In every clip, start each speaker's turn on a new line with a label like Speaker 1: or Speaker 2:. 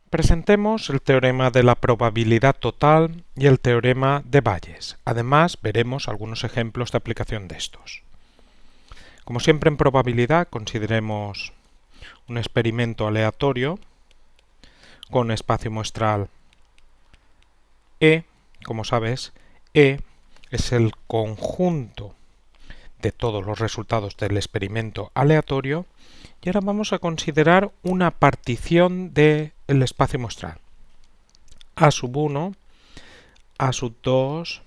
Speaker 1: presentemos el teorema de la probabilidad total y el teorema de Bayes. Además, veremos algunos ejemplos de aplicación de estos. Como siempre en probabilidad, consideremos un experimento aleatorio con espacio muestral E. Como sabes, E es el conjunto de todos los resultados del experimento aleatorio. Y ahora vamos a considerar una partición del espacio muestral. A sub 1, A sub 2,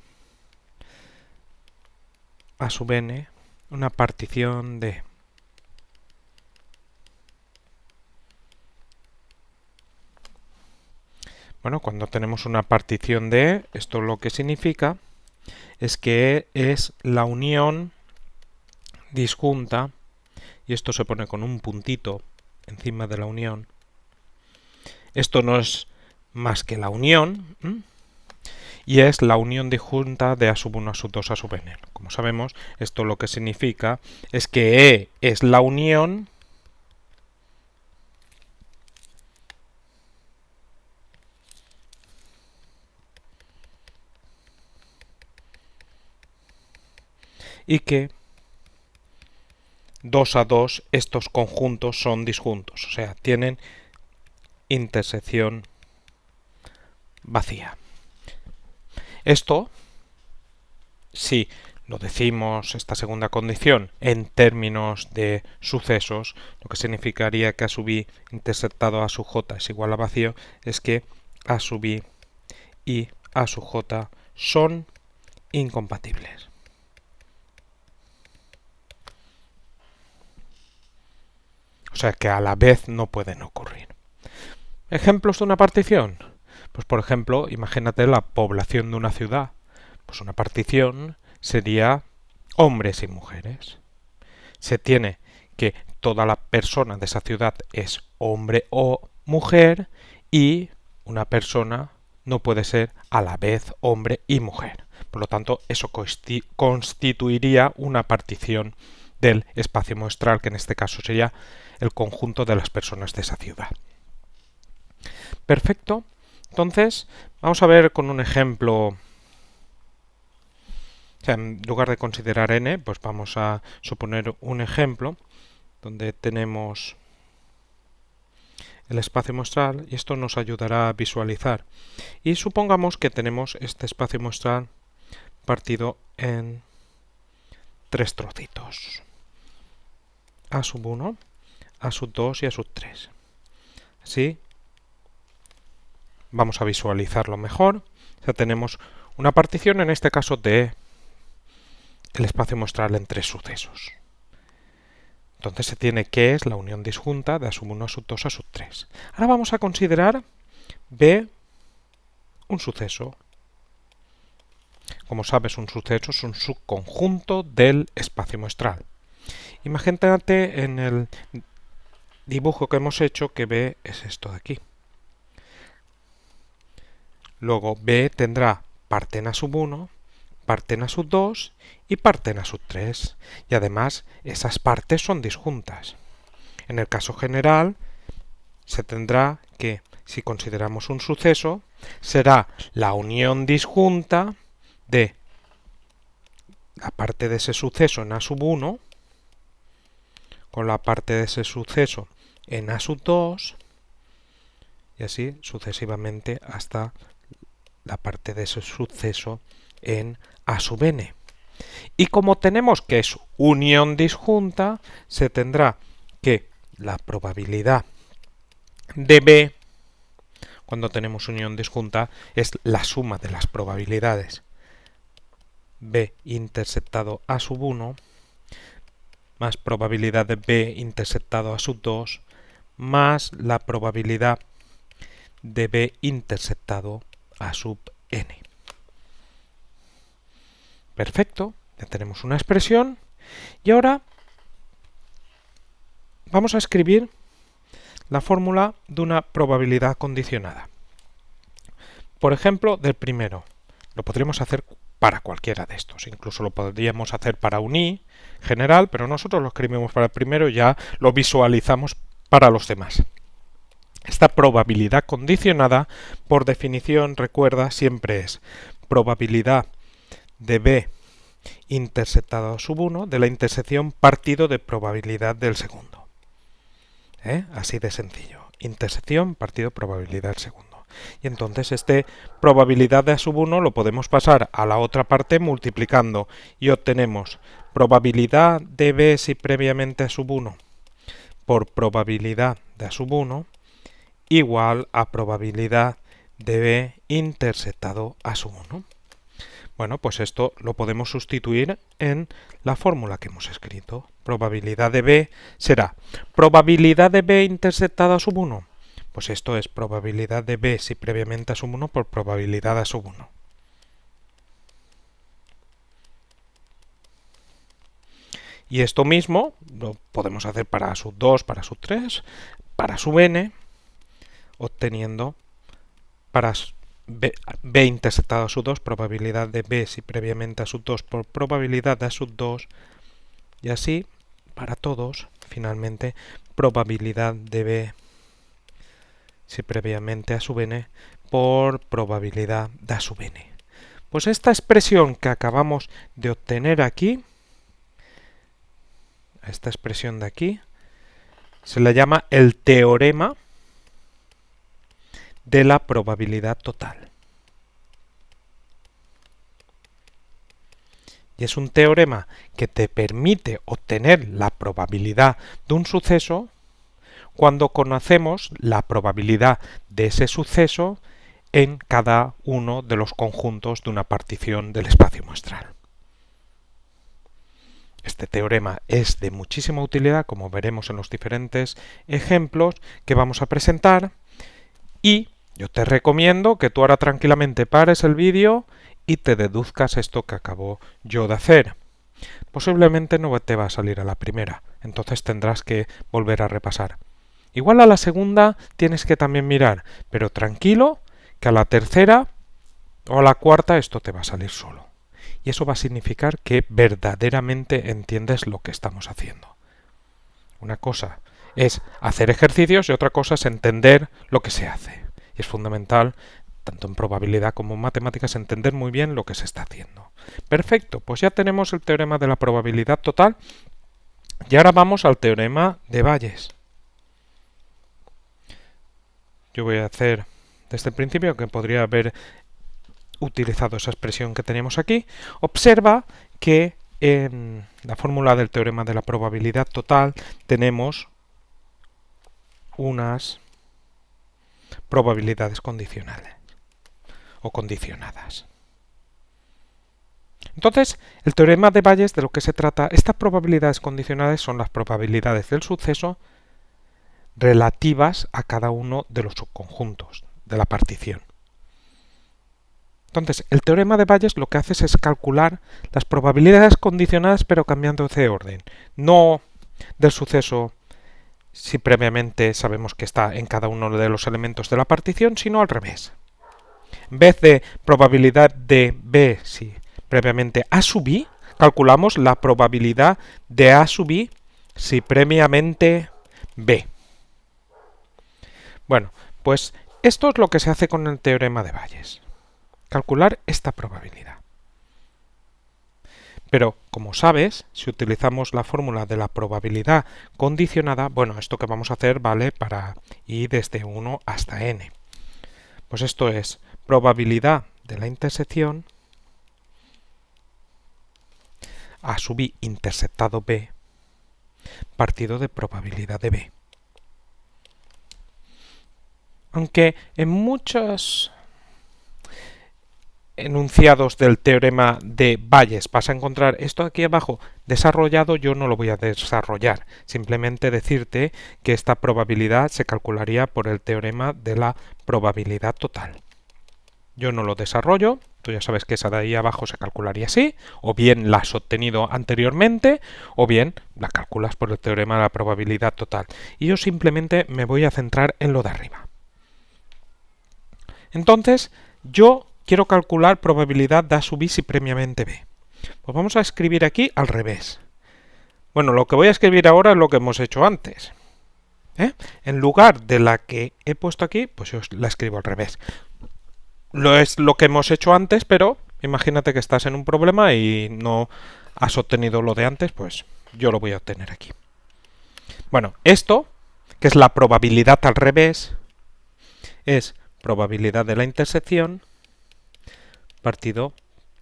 Speaker 1: A sub n, una partición de. Bueno, cuando tenemos una partición de E, esto lo que significa es que E es la unión disjunta, y esto se pone con un puntito encima de la unión. Esto no es más que la unión, y es la unión disjunta de A sub 1, A sub 2, A sub n. Como sabemos, esto lo que significa es que E es la unión y que 2 a 2 estos conjuntos son disjuntos, o sea, tienen intersección vacía. Esto, si lo decimos, esta segunda condición, en términos de sucesos, lo que significaría que A sub i intersectado A sub j es igual a vacío, es que A sub i y A sub j son incompatibles. O sea que a la vez no pueden ocurrir. ¿Ejemplos de una partición? Pues por ejemplo, imagínate la población de una ciudad. Pues una partición sería hombres y mujeres. Se tiene que toda la persona de esa ciudad es hombre o mujer y una persona no puede ser a la vez hombre y mujer. Por lo tanto, eso constituiría una partición del espacio muestral, que en este caso sería el conjunto de las personas de esa ciudad. Perfecto. Entonces, vamos a ver con un ejemplo. O sea, en lugar de considerar n, pues vamos a suponer un ejemplo donde tenemos el espacio muestral y esto nos ayudará a visualizar. Y supongamos que tenemos este espacio muestral partido en 3 trocitos. A sub 1, A sub 2 y A sub 3. Así vamos a visualizarlo mejor. O sea, tenemos una partición, en este caso, de el espacio muestral en 3 sucesos. Entonces se tiene que es la unión disjunta de A sub 1, A sub 2, A sub 3. Ahora vamos a considerar B un suceso. Como sabes, un suceso es un subconjunto del espacio muestral. Imagínate en el dibujo que hemos hecho que B es esto de aquí. Luego B tendrá parte en A sub 1, parte en A sub 2 y parte en A sub 3. Y además esas partes son disjuntas. En el caso general se tendrá que, si consideramos un suceso, será la unión disjunta de la parte de ese suceso en A sub 1 con la parte de ese suceso en A sub 2 y así sucesivamente hasta la parte de ese suceso en A sub n. Y como tenemos que es unión disjunta, se tendrá que la probabilidad de B, cuando tenemos unión disjunta, es la suma de las probabilidades B intersectado A sub 1 más probabilidad de B intersectado A sub 2 más la probabilidad de B intersectado A sub n. Perfecto, ya tenemos una expresión y ahora vamos a escribir la fórmula de una probabilidad condicionada. Por ejemplo, del primero. Lo podríamos hacer para cualquiera de estos. Incluso lo podríamos hacer para un i general, pero nosotros lo escribimos para el primero y ya lo visualizamos para los demás. Esta probabilidad condicionada, por definición, recuerda, siempre es probabilidad de b intersectado sub 1 de la intersección partido de probabilidad del segundo. Así de sencillo. Intersección partido probabilidad del segundo. Y entonces este probabilidad de a sub 1 lo podemos pasar a la otra parte multiplicando y obtenemos probabilidad de b si previamente a sub 1 por probabilidad de a sub 1 igual a probabilidad de b intersectado a sub 1. Bueno, pues esto lo podemos sustituir en la fórmula que hemos escrito. Probabilidad de b será probabilidad de b intersectado a sub 1. Pues esto es probabilidad de b si previamente a sub 1 por probabilidad a sub 1. Y esto mismo lo podemos hacer para sub 2, para sub 3, para sub n, obteniendo para b intersectado a sub 2, probabilidad de b si previamente a sub 2 por probabilidad de a sub 2, y así para todos, finalmente, probabilidad de b si previamente a sub n por probabilidad de a sub n. Pues esta expresión que acabamos de obtener aquí, esta expresión de aquí, se la llama el teorema de la probabilidad total. Y es un teorema que te permite obtener la probabilidad de un suceso cuando conocemos la probabilidad de ese suceso en cada uno de los conjuntos de una partición del espacio muestral. Este teorema es de muchísima utilidad, como veremos en los diferentes ejemplos que vamos a presentar, y yo te recomiendo que tú ahora tranquilamente pares el vídeo y te deduzcas esto que acabo yo de hacer. Posiblemente no te va a salir a la primera, entonces tendrás que volver a repasar. Igual a la segunda tienes que también mirar, pero tranquilo, que a la tercera o a la cuarta esto te va a salir solo. Y eso va a significar que verdaderamente entiendes lo que estamos haciendo. Una cosa es hacer ejercicios y otra cosa es entender lo que se hace. Y es fundamental, tanto en probabilidad como en matemáticas, entender muy bien lo que se está haciendo. Perfecto, pues ya tenemos el teorema de la probabilidad total y ahora vamos al teorema de Bayes. Yo voy a hacer desde el principio, que podría haber utilizado esa expresión que tenemos aquí. Observa que en la fórmula del teorema de la probabilidad total tenemos unas probabilidades condicionales o condicionadas. Entonces, el teorema de Bayes, de lo que se trata, estas probabilidades condicionales son las probabilidades del suceso relativas a cada uno de los subconjuntos de la partición. Entonces, el teorema de Bayes lo que hace es calcular las probabilidades condicionadas pero cambiando de orden, no del suceso si previamente sabemos que está en cada uno de los elementos de la partición, sino al revés. En vez de probabilidad de b si previamente a sub i, calculamos la probabilidad de a sub i si previamente b. Bueno, pues esto es lo que se hace con el teorema de Bayes. Calcular esta probabilidad. Pero, como sabes, si utilizamos la fórmula de la probabilidad condicionada, bueno, esto que vamos a hacer vale para i desde 1 hasta n. Pues esto es probabilidad de la intersección a sub i intersectado b partido de probabilidad de b. Aunque en muchos enunciados del teorema de Bayes vas a encontrar esto aquí abajo desarrollado, yo no lo voy a desarrollar, simplemente decirte que esta probabilidad se calcularía por el teorema de la probabilidad total. Yo no lo desarrollo, tú ya sabes que esa de ahí abajo se calcularía así, o bien la has obtenido anteriormente, o bien la calculas por el teorema de la probabilidad total. Y yo simplemente me voy a centrar en lo de arriba. Entonces, yo quiero calcular probabilidad de a sub i si previamente b. Pues vamos a escribir aquí al revés. Bueno, lo que voy a escribir ahora es lo que hemos hecho antes. en lugar de la que he puesto aquí, pues yo la escribo al revés. Es lo que hemos hecho antes, pero imagínate que estás en un problema y no has obtenido lo de antes, pues yo lo voy a obtener aquí. Bueno, esto, que es la probabilidad al revés, es probabilidad de la intersección partido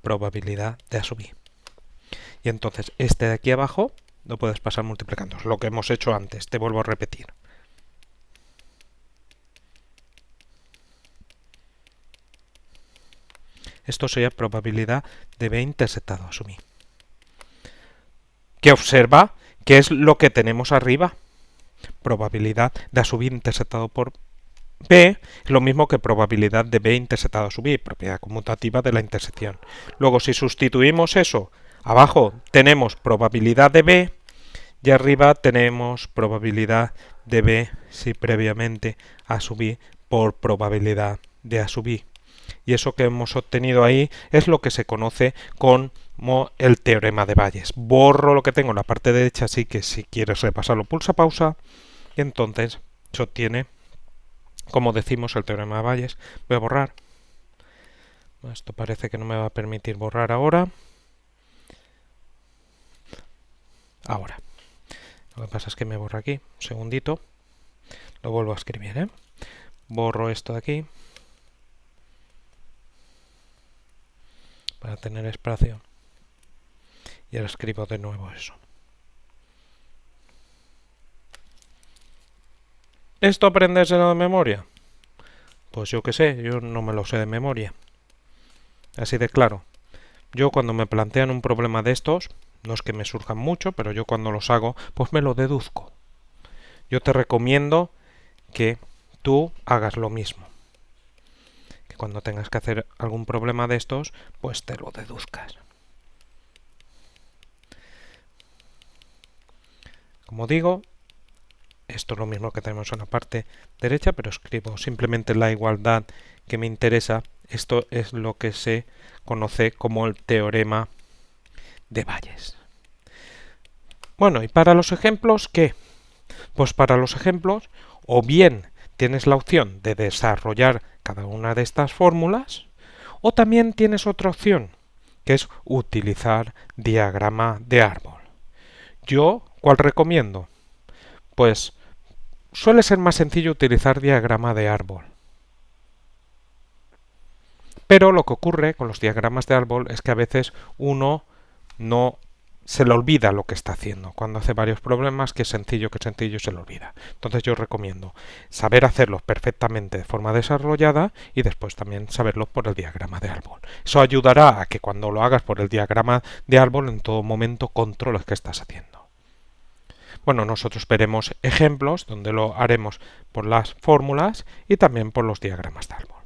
Speaker 1: probabilidad de A sub i. Y entonces este de aquí abajo lo puedes pasar multiplicando, lo que hemos hecho antes, te vuelvo a repetir. Esto sería probabilidad de B intersectado A sub i. ¿Qué observa? ¿Qué es lo que tenemos arriba? Probabilidad de A sub i intersectado por B es lo mismo que probabilidad de B intersectado a sub i, propiedad conmutativa de la intersección. Luego, si sustituimos eso, abajo tenemos probabilidad de B y arriba tenemos probabilidad de B si previamente A sub i por probabilidad de A sub i. Y eso que hemos obtenido ahí es lo que se conoce como el teorema de Bayes. Borro lo que tengo en la parte derecha, así que si quieres repasarlo, pulsa pausa y entonces se obtiene, como decimos, el teorema de Bayes. Voy a borrar. Esto parece que no me va a permitir borrar ahora. Ahora. Lo que pasa es que me borra aquí. Un segundito. Lo vuelvo a escribir, ¿eh? Borro esto de aquí. Para tener espacio. Y ahora escribo de nuevo eso. ¿Esto aprendérselo de memoria? Pues yo qué sé, yo no me lo sé de memoria. Así de claro. Yo cuando me plantean un problema de estos, no es que me surjan mucho, pero yo cuando los hago, pues me lo deduzco. Yo te recomiendo que tú hagas lo mismo. Que cuando tengas que hacer algún problema de estos, pues te lo deduzcas. Como digo, esto es lo mismo que tenemos en la parte derecha, pero escribo simplemente la igualdad que me interesa. Esto es lo que se conoce como el teorema de Bayes. Bueno, y para los ejemplos, ¿qué? Pues para los ejemplos, o bien tienes la opción de desarrollar cada una de estas fórmulas, o también tienes otra opción, que es utilizar diagrama de árbol. Yo, ¿cuál recomiendo? Pues suele ser más sencillo utilizar diagrama de árbol. Pero lo que ocurre con los diagramas de árbol es que a veces uno no se le olvida lo que está haciendo. Cuando hace varios problemas, que sencillo, se le olvida. Entonces yo recomiendo saber hacerlos perfectamente de forma desarrollada y después también saberlo por el diagrama de árbol. Eso ayudará a que cuando lo hagas por el diagrama de árbol en todo momento controles qué estás haciendo. Bueno, nosotros veremos ejemplos donde lo haremos por las fórmulas y también por los diagramas de árbol.